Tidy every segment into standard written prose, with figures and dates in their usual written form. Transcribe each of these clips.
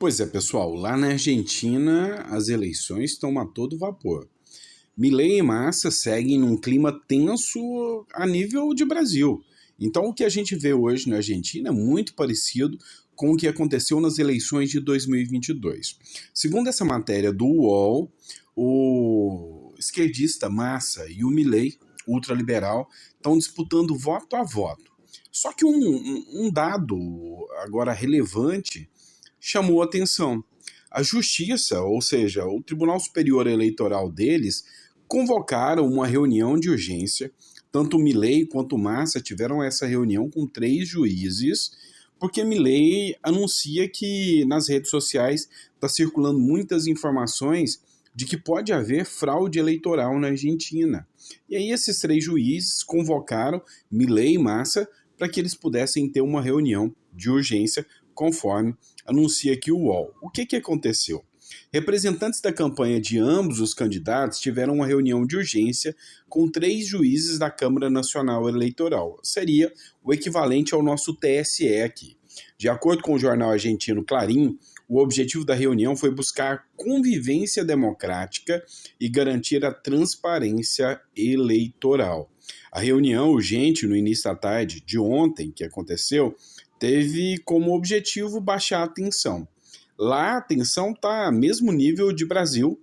Pois é, pessoal, lá na Argentina as eleições estão a todo vapor. Milei e Massa seguem num clima tenso a nível de Brasil. Então, o que a gente vê hoje na Argentina é muito parecido com o que aconteceu nas eleições de 2022. Segundo essa matéria do UOL, o esquerdista Massa e o Milei, ultraliberal, estão disputando voto a voto. Só que um dado agora relevante chamou a atenção. A justiça, ou seja, o Tribunal Superior Eleitoral deles, convocaram uma reunião de urgência. Tanto o Milei quanto o Massa tiveram essa reunião com 3 juízes, porque Milei anuncia que nas redes sociais está circulando muitas informações de que pode haver fraude eleitoral na Argentina. E aí esses 3 juízes convocaram Milei e Massa para que eles pudessem ter uma reunião de urgência, conforme anuncia aqui o UOL. O que aconteceu? Representantes da campanha de ambos os candidatos tiveram uma reunião de urgência com 3 juízes da Câmara Nacional Eleitoral. Seria o equivalente ao nosso TSE aqui. De acordo com o jornal argentino Clarín, o objetivo da reunião foi buscar convivência democrática e garantir a transparência eleitoral. A reunião urgente no início da tarde de ontem, que aconteceu, teve como objetivo baixar a tensão. Lá a tensão está mesmo nível de Brasil,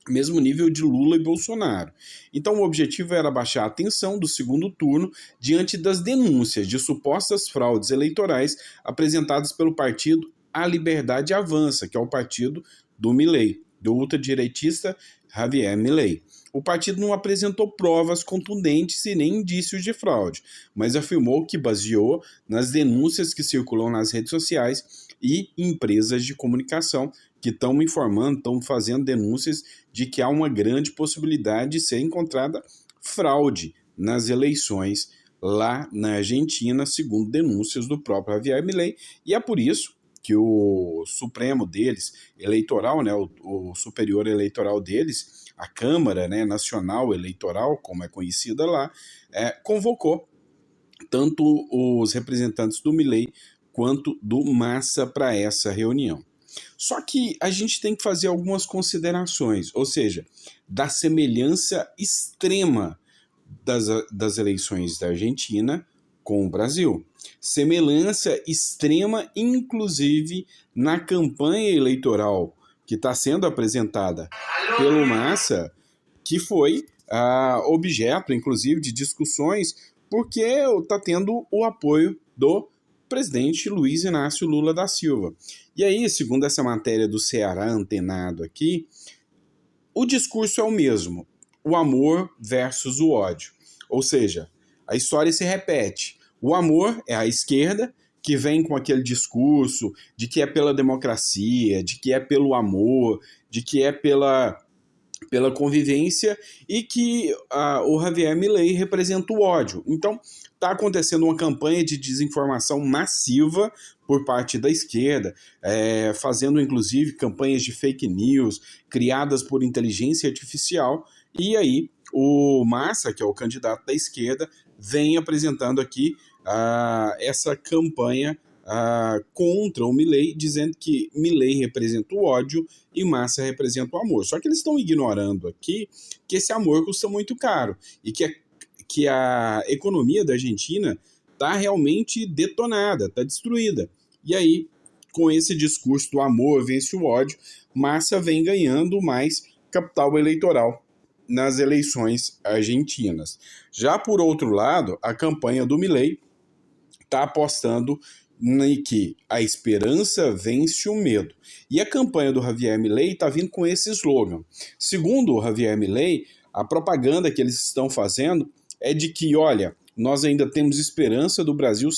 mesmo nível de Lula e Bolsonaro. Então o objetivo era baixar a tensão do segundo turno diante das denúncias de supostas fraudes eleitorais apresentadas pelo partido A Liberdade Avança, que é o partido do Milei, do ultradireitista Javier Milei. O partido não apresentou provas contundentes e nem indícios de fraude, mas afirmou que baseou nas denúncias que circulam nas redes sociais e empresas de comunicação que estão informando, estão fazendo denúncias de que há uma grande possibilidade de ser encontrada fraude nas eleições lá na Argentina, segundo denúncias do próprio Javier Milei, e é por isso que o Supremo deles, eleitoral, né, o superior eleitoral deles, a Câmara, né, Nacional Eleitoral, como é conhecida lá, convocou tanto os representantes do Milei quanto do Massa para essa reunião. Só que a gente tem que fazer algumas considerações, ou seja, da semelhança extrema das eleições da Argentina com o Brasil. Semelhança extrema, inclusive, na campanha eleitoral que está sendo apresentada pelo Massa, que foi objeto, inclusive, de discussões, porque está tendo o apoio do presidente Luiz Inácio Lula da Silva. E aí, segundo essa matéria do Ceará Antenado aqui, o discurso é o mesmo, o amor versus o ódio. Ou seja, a história se repete. O amor é a esquerda, que vem com aquele discurso de que é pela democracia, de que é pelo amor, de que é pela convivência, e que o Javier Milei representa o ódio. Então, está acontecendo uma campanha de desinformação massiva por parte da esquerda, fazendo inclusive campanhas de fake news criadas por inteligência artificial, e aí o Massa, que é o candidato da esquerda, vem apresentando aqui essa campanha contra o Milei, dizendo que Milei representa o ódio e Massa representa o amor. Só que eles estão ignorando aqui que esse amor custa muito caro e que a economia da Argentina está realmente detonada, está destruída. E aí, com esse discurso do amor vence o ódio, Massa vem ganhando mais capital eleitoral nas eleições argentinas. Já por outro lado, a campanha do Milei está apostando em que a esperança vence o medo. E a campanha do Javier Milei está vindo com esse slogan. Segundo o Javier Milei, a propaganda que eles estão fazendo é de que, olha, nós ainda temos esperança do Brasil,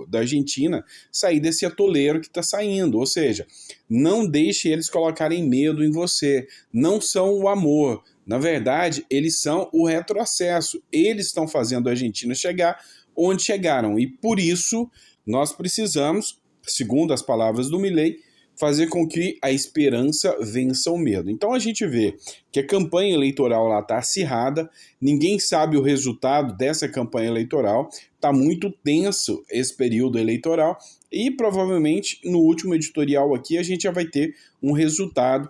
da Argentina, sair desse atoleiro que está saindo. Ou seja, não deixe eles colocarem medo em você. Não são o amor. Na verdade, eles são o retrocesso. Eles estão fazendo a Argentina chegar onde chegaram. E por isso nós precisamos, segundo as palavras do Milei, fazer com que a esperança vença o medo. Então a gente vê que a campanha eleitoral lá está acirrada, ninguém sabe o resultado dessa campanha eleitoral, está muito tenso esse período eleitoral, e provavelmente no último editorial aqui a gente já vai ter um resultado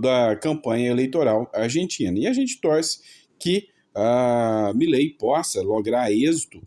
da campanha eleitoral argentina. E a gente torce que a Milei possa lograr êxito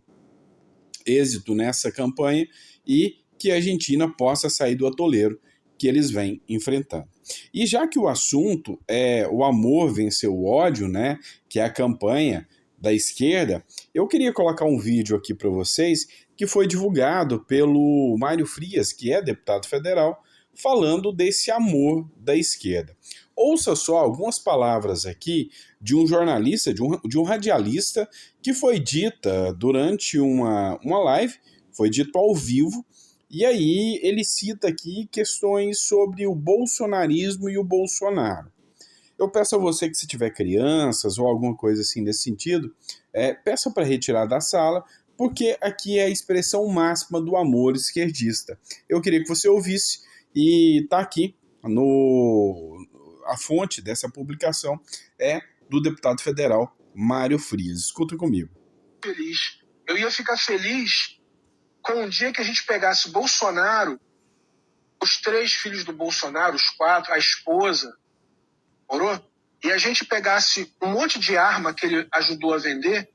nessa campanha e que a Argentina possa sair do atoleiro que eles vêm enfrentando. E já que o assunto é o amor venceu o ódio, né, que é a campanha da esquerda, eu queria colocar um vídeo aqui para vocês que foi divulgado pelo Mário Frias, que é deputado federal, falando desse amor da esquerda. Ouça só algumas palavras aqui de um jornalista, de um radialista, que foi dita durante uma live, foi dito ao vivo, e aí ele cita aqui questões sobre o bolsonarismo e o Bolsonaro. Eu peço a você que, se tiver crianças ou alguma coisa assim nesse sentido, peça para retirar da sala, porque aqui é a expressão máxima do amor esquerdista. Eu queria que você ouvisse, e tá aqui a fonte dessa publicação é do deputado federal Mário Frias. Escuta comigo. Feliz. Eu ia ficar feliz com o dia que a gente pegasse o Bolsonaro, os 3 filhos do Bolsonaro, os 4, a esposa, morou? E a gente pegasse um monte de arma que ele ajudou a vender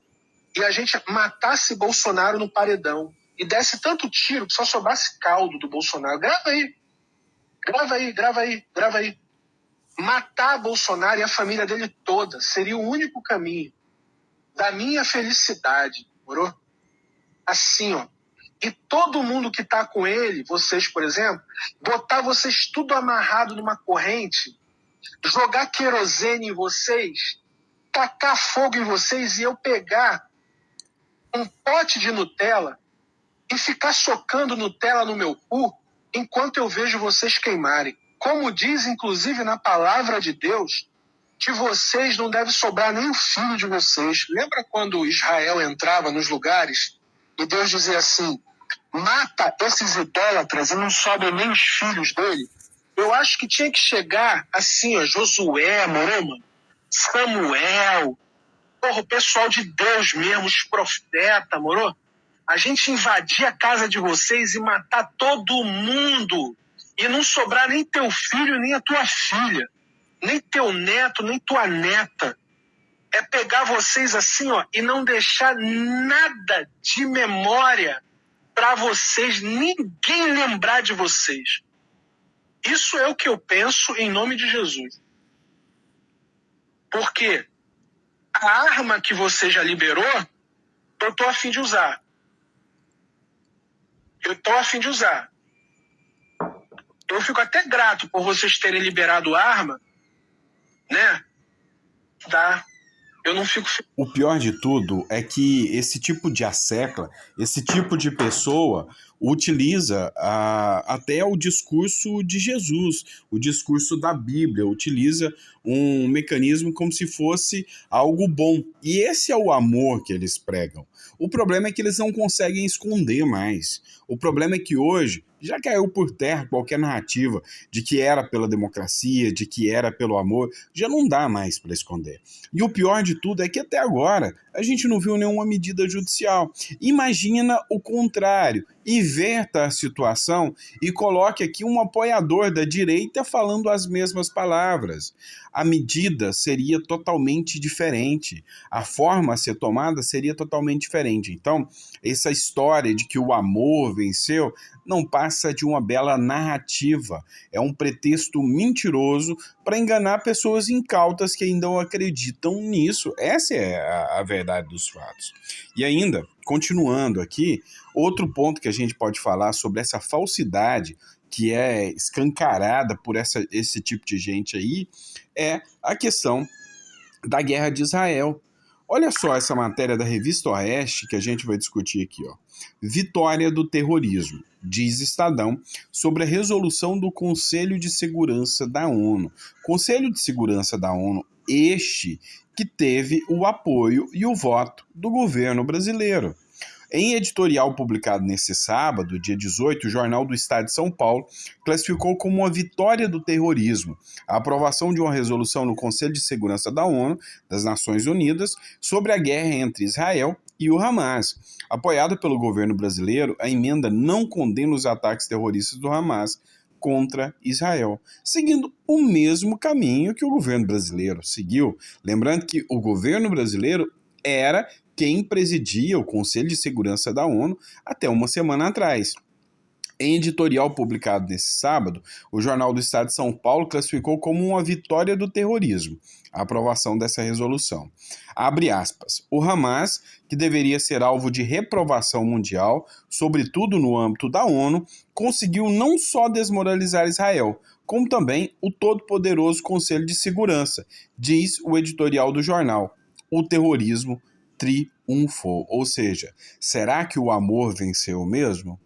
e a gente matasse Bolsonaro no paredão e desse tanto tiro que só sobrasse caldo do Bolsonaro. Grava aí. Grava aí, grava aí, grava aí. Matar Bolsonaro e a família dele toda seria o único caminho da minha felicidade, morou? Assim, ó. E todo mundo que tá com ele, vocês, por exemplo, botar vocês tudo amarrado numa corrente, jogar querosene em vocês, tacar fogo em vocês e eu pegar um pote de Nutella e ficar socando Nutella no meu cu enquanto eu vejo vocês queimarem. Como diz, inclusive, na palavra de Deus, que vocês não deve sobrar nem um filho de vocês. Lembra quando Israel entrava nos lugares e Deus dizia assim, mata esses idólatras e não sobram nem os filhos dele? Eu acho que tinha que chegar assim, ó, Josué, mano, Samuel, porra, o pessoal de Deus mesmo, os profetas, moro? A gente invadir a casa de vocês e matar todo mundo e não sobrar nem teu filho, nem a tua filha, nem teu neto, nem tua neta. É pegar vocês assim, ó, e não deixar nada de memória para vocês, ninguém lembrar de vocês. Isso é o que eu penso em nome de Jesus. Porque a arma que você já liberou, eu tô a fim de usar. Eu fico até grato por vocês terem liberado a arma, né? Tá? Eu não fico... O pior de tudo é que esse tipo de assecla, esse tipo de pessoa utiliza até o discurso de Jesus, o discurso da Bíblia, utiliza um mecanismo como se fosse algo bom. E esse é o amor que eles pregam. O problema é que eles não conseguem esconder mais. O problema é que hoje já caiu por terra qualquer narrativa de que era pela democracia, de que era pelo amor, já não dá mais para esconder. E o pior de tudo é que até agora a gente não viu nenhuma medida judicial. Imagina o contrário, inverta a situação e coloque aqui um apoiador da direita falando as mesmas palavras. A medida seria totalmente diferente, a forma a ser tomada seria totalmente diferente. Então, essa história de que o amor venceu não passa de uma bela narrativa, é um pretexto mentiroso para enganar pessoas incautas que ainda não acreditam nisso. Essa é a verdade dos fatos. E ainda, continuando aqui, outro ponto que a gente pode falar sobre essa falsidade que é escancarada por esse tipo de gente aí, é a questão da guerra de Israel. Olha só essa matéria da Revista Oeste que a gente vai discutir aqui, ó. Vitória do terrorismo, diz Estadão, sobre a resolução do Conselho de Segurança da ONU. Conselho de Segurança da ONU, este que teve o apoio e o voto do governo brasileiro. Em editorial publicado nesse sábado, dia 18, o Jornal do Estado de São Paulo classificou como uma vitória do terrorismo a aprovação de uma resolução no Conselho de Segurança da ONU, das Nações Unidas, sobre a guerra entre Israel e o Hamas. Apoiada pelo governo brasileiro, a emenda não condena os ataques terroristas do Hamas contra Israel, seguindo o mesmo caminho que o governo brasileiro seguiu. Lembrando que o governo brasileiro era quem presidia o Conselho de Segurança da ONU até uma semana atrás. Em editorial publicado nesse sábado, o Jornal do Estado de São Paulo classificou como uma vitória do terrorismo a aprovação dessa resolução. Abre aspas. O Hamas, que deveria ser alvo de reprovação mundial, sobretudo no âmbito da ONU, conseguiu não só desmoralizar Israel, como também o todo-poderoso Conselho de Segurança, diz o editorial do jornal. O terrorismo triunfou. Ou seja, será que o amor venceu mesmo?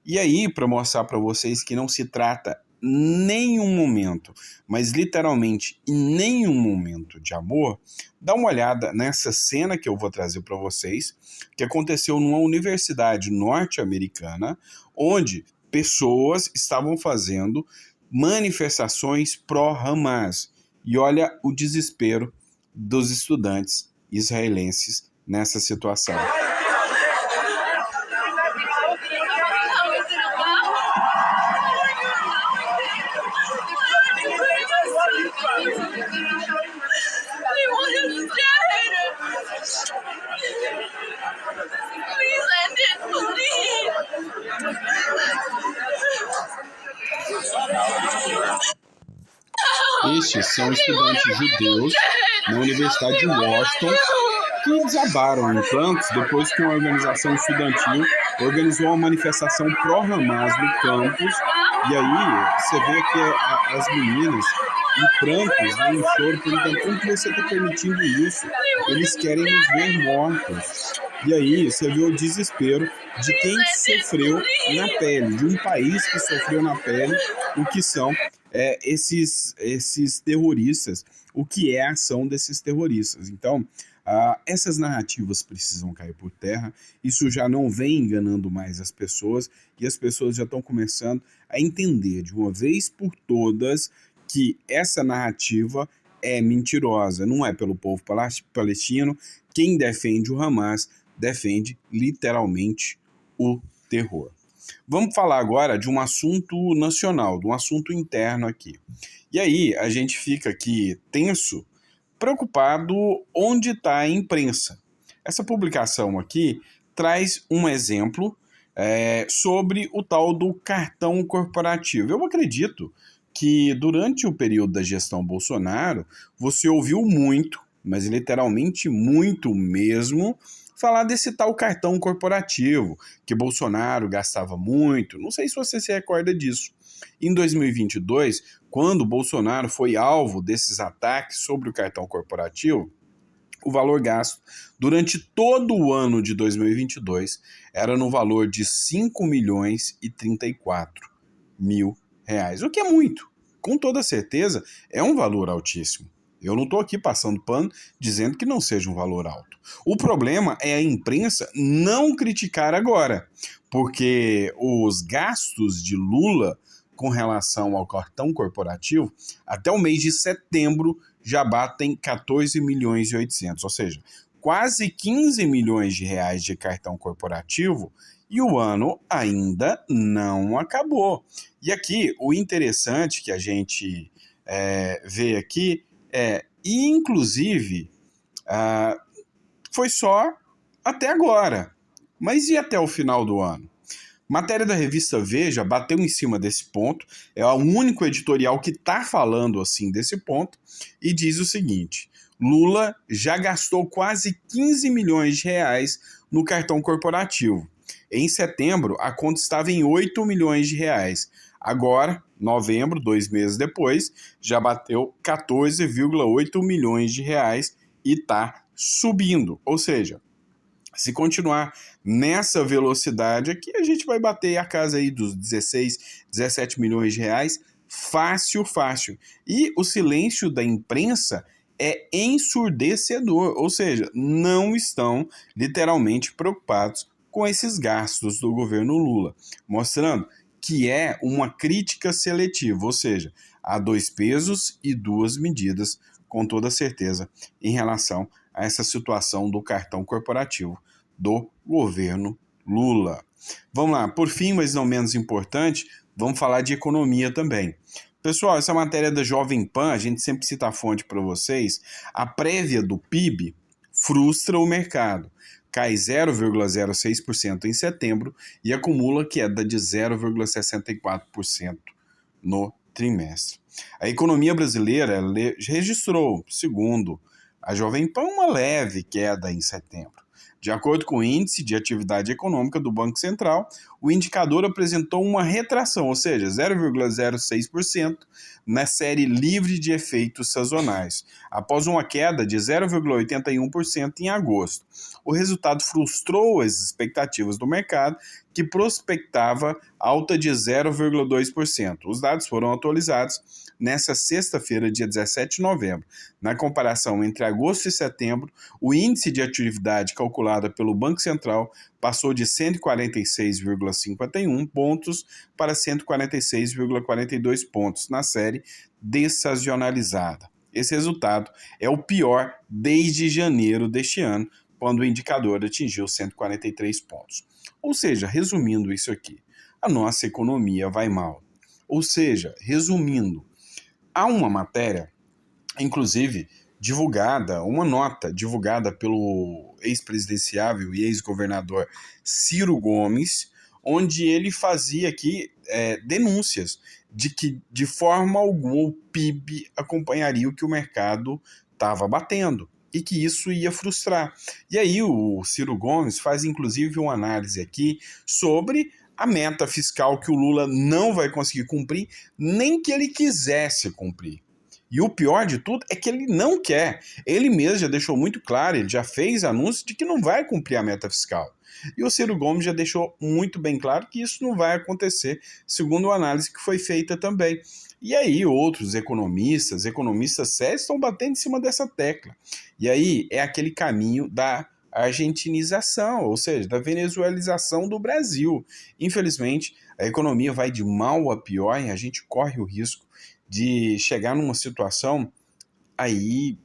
E aí, para mostrar para vocês que não se trata nenhum momento, mas literalmente em nenhum momento de amor, dá uma olhada nessa cena que eu vou trazer para vocês, que aconteceu numa universidade norte-americana, onde pessoas estavam fazendo manifestações pró-Hamas. E olha o desespero dos estudantes israelenses nessa situação. Estes são estudantes judeus na Universidade de Washington que desabaram em prantos depois que uma organização estudantil organizou uma manifestação pró-Hamas no campus. E aí você vê que as meninas em prantos, né, em choro, perguntando como que você está permitindo isso? Eles querem nos ver mortos. E aí você vê o desespero de quem sofreu na pele, de um país que sofreu na pele o que são esses terroristas, o que é a ação desses terroristas. Então, essas narrativas precisam cair por terra, isso já não vem enganando mais as pessoas, e as pessoas já estão começando a entender de uma vez por todas que essa narrativa é mentirosa, não é pelo povo palestino. Quem defende o Hamas defende literalmente o terror. Vamos falar agora de um assunto nacional, de um assunto interno aqui. E aí a gente fica aqui tenso, preocupado onde está a imprensa. Essa publicação aqui traz um exemplo sobre o tal do cartão corporativo. Eu acredito que durante o período da gestão Bolsonaro, você ouviu muito, mas literalmente muito mesmo, falar desse tal cartão corporativo, que Bolsonaro gastava muito. Não sei se você se recorda disso. Em 2022, quando Bolsonaro foi alvo desses ataques sobre o cartão corporativo, o valor gasto durante todo o ano de 2022 era no valor de R$ 5.034.000, o que é muito. Com toda certeza, é um valor altíssimo. Eu não estou aqui passando pano dizendo que não seja um valor alto. O problema é a imprensa não criticar agora, porque os gastos de Lula com relação ao cartão corporativo, até o mês de setembro já batem 14.800.000, ou seja, quase 15 milhões de reais de cartão corporativo, e o ano ainda não acabou. E aqui, o interessante que a gente vê aqui e inclusive, foi só até agora. Mas e até o final do ano? Matéria da revista Veja bateu em cima desse ponto, é o único editorial que está falando assim desse ponto, e diz o seguinte: Lula já gastou quase 15 milhões de reais no cartão corporativo. Em setembro, a conta estava em 8 milhões de reais. Agora, novembro, 2 meses depois, já bateu 14,8 milhões de reais e está subindo. Ou seja, se continuar nessa velocidade aqui, a gente vai bater a casa aí dos 16, 17 milhões de reais, fácil, fácil. E o silêncio da imprensa é ensurdecedor, ou seja, não estão literalmente preocupados com esses gastos do governo Lula, mostrando que é uma crítica seletiva, ou seja, há dois pesos e duas medidas, com toda certeza, em relação a essa situação do cartão corporativo do governo Lula. Vamos lá, por fim, mas não menos importante, vamos falar de economia também. Pessoal, essa matéria da Jovem Pan, a gente sempre cita a fonte para vocês, a prévia do PIB frustra o mercado. Cai 0,06% em setembro e acumula queda de 0,64% no trimestre. A economia brasileira registrou, segundo a Jovem Pan, uma leve queda em setembro. De acordo com o Índice de Atividade Econômica do Banco Central, o indicador apresentou uma retração, ou seja, 0,06% na série livre de efeitos sazonais, após uma queda de 0,81% em agosto. O resultado frustrou as expectativas do mercado, que prospectava alta de 0,2%. Os dados foram atualizados nesta sexta-feira, dia 17 de novembro. Na comparação entre agosto e setembro, o índice de atividade calculado pelo Banco Central passou de 146,51 pontos para 146,42 pontos na série dessazonalizada. Esse resultado é o pior desde janeiro deste ano, quando o indicador atingiu 143 pontos. Ou seja, resumindo isso aqui, a nossa economia vai mal. Ou seja, resumindo, há uma matéria, inclusive divulgada, uma nota divulgada pelo ex-presidenciável e ex-governador Ciro Gomes, onde ele fazia aqui denúncias de que de forma alguma o PIB acompanharia o que o mercado estava batendo e que isso ia frustrar. E aí o Ciro Gomes faz inclusive uma análise aqui sobre a meta fiscal que o Lula não vai conseguir cumprir, nem que ele quisesse cumprir. E o pior de tudo é que ele não quer. Ele mesmo já deixou muito claro, ele já fez anúncio de que não vai cumprir a meta fiscal. E o Ciro Gomes já deixou muito bem claro que isso não vai acontecer, segundo a análise que foi feita também. E aí outros economistas sérios estão batendo em cima dessa tecla. E aí é aquele caminho da argentinização, ou seja, da venezuelização do Brasil. Infelizmente, a economia vai de mal a pior e a gente corre o risco de chegar numa situação aí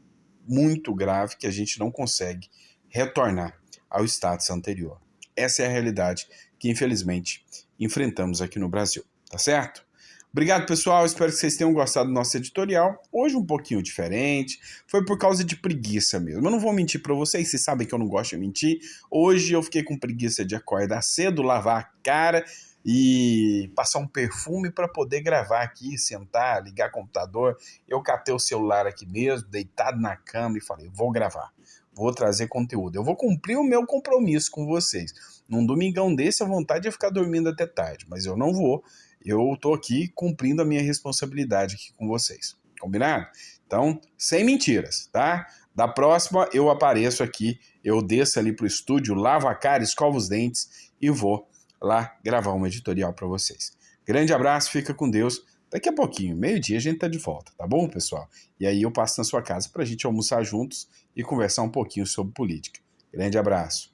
muito grave que a gente não consegue retornar ao status anterior. Essa é a realidade que, infelizmente, enfrentamos aqui no Brasil, tá certo? Obrigado, pessoal. Espero que vocês tenham gostado do nosso editorial. Hoje um pouquinho diferente. Foi por causa de preguiça mesmo. Eu não vou mentir para vocês sabem que eu não gosto de mentir. Hoje eu fiquei com preguiça de acordar cedo, lavar a cara e passar um perfume para poder gravar aqui, sentar, ligar o computador. Eu catei o celular aqui mesmo, deitado na cama e falei, vou gravar. Vou trazer conteúdo. Eu vou cumprir o meu compromisso com vocês. Num domingão desse, a vontade é ficar dormindo até tarde, mas eu não vou. Eu tô aqui cumprindo a minha responsabilidade aqui com vocês. Combinado? Então, sem mentiras, tá? Da próxima, eu apareço aqui, eu desço ali pro estúdio, lavo a cara, escovo os dentes e vou lá gravar um editorial para vocês. Grande abraço, fica com Deus. Daqui a pouquinho, meio-dia, a gente tá de volta, tá bom, pessoal? E aí eu passo na sua casa pra gente almoçar juntos e conversar um pouquinho sobre política. Grande abraço.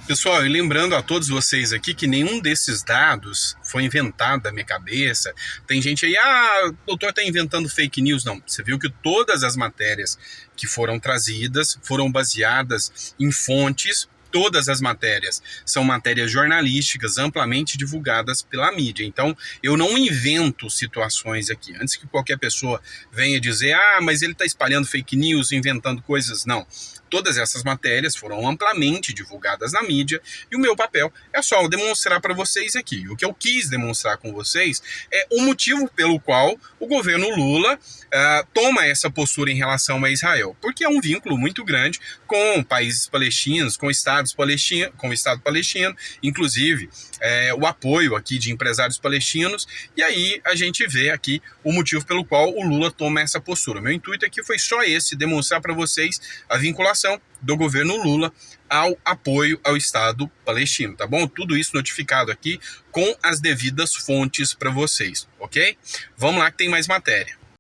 Pessoal, e lembrando a todos vocês aqui que nenhum desses dados foi inventado da minha cabeça. Tem gente aí, o doutor está inventando fake news. Não, você viu que todas as matérias que foram trazidas foram baseadas em fontes. Todas as matérias são matérias jornalísticas amplamente divulgadas pela mídia. Então, eu não invento situações aqui. Antes que qualquer pessoa venha dizer, mas ele está espalhando fake news, inventando coisas. Não. Todas essas matérias foram amplamente divulgadas na mídia e o meu papel é só demonstrar para vocês aqui. O que eu quis demonstrar com vocês é o motivo pelo qual o governo Lula toma essa postura em relação a Israel. Porque é um vínculo muito grande com países palestinos, com estados palestinos, com o Estado palestino, inclusive o apoio aqui de empresários palestinos. E aí a gente vê aqui o motivo pelo qual o Lula toma essa postura. Meu intuito aqui foi só esse, demonstrar para vocês a vinculação do governo Lula ao apoio ao Estado palestino, tá bom? Tudo isso notificado aqui com as devidas fontes para vocês, ok? Vamos lá que tem mais matéria.